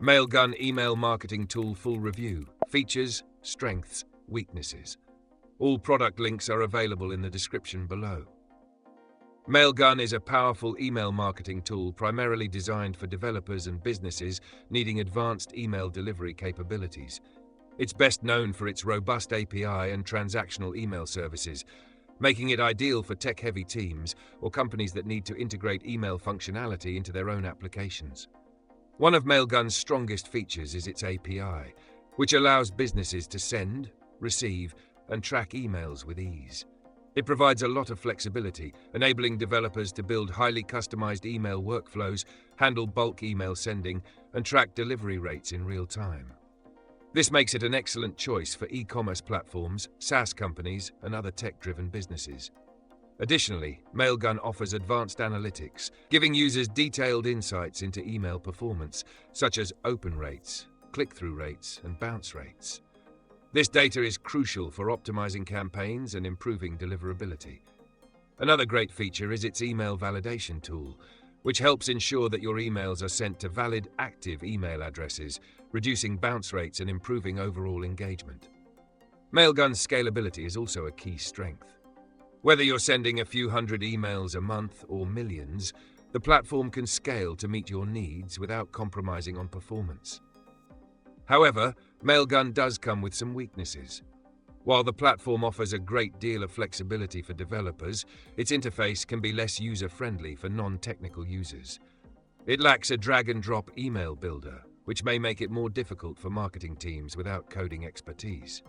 Mailgun email marketing tool full review. Features, strengths, weaknesses. All product links are available in the description below. Mailgun is a powerful email marketing tool primarily designed for developers and businesses needing advanced email delivery capabilities. It's best known for its robust API and transactional email services, making it ideal for tech-heavy teams or companies that need to integrate email functionality into their own applications. One of Mailgun's strongest features is its API, which allows businesses to send, receive, and track emails with ease. It provides a lot of flexibility, enabling developers to build highly customized email workflows, handle bulk email sending, and track delivery rates in real time. This makes it an excellent choice for e-commerce platforms, SaaS companies, and other tech-driven businesses. Additionally, Mailgun offers advanced analytics, giving users detailed insights into email performance, such as open rates, click-through rates, and bounce rates. This data is crucial for optimizing campaigns and improving deliverability. Another great feature is its email validation tool, which helps ensure that your emails are sent to valid, active email addresses, reducing bounce rates and improving overall engagement. Mailgun's scalability is also a key strength. Whether you're sending a few hundred emails a month or millions, the platform can scale to meet your needs without compromising on performance. However, Mailgun does come with some weaknesses. While the platform offers a great deal of flexibility for developers, its interface can be less user-friendly for non-technical users. It lacks a drag-and-drop email builder, which may make it more difficult for marketing teams without coding expertise.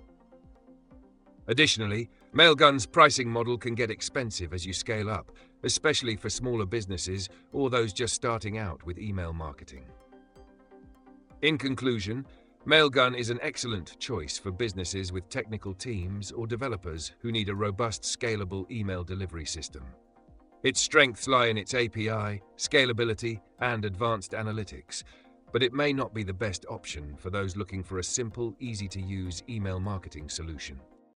Additionally, Mailgun's pricing model can get expensive as you scale up, especially for smaller businesses or those just starting out with email marketing. In conclusion, Mailgun is an excellent choice for businesses with technical teams or developers who need a robust, scalable email delivery system. Its strengths lie in its API, scalability, and advanced analytics, but it may not be the best option for those looking for a simple, easy-to-use email marketing solution.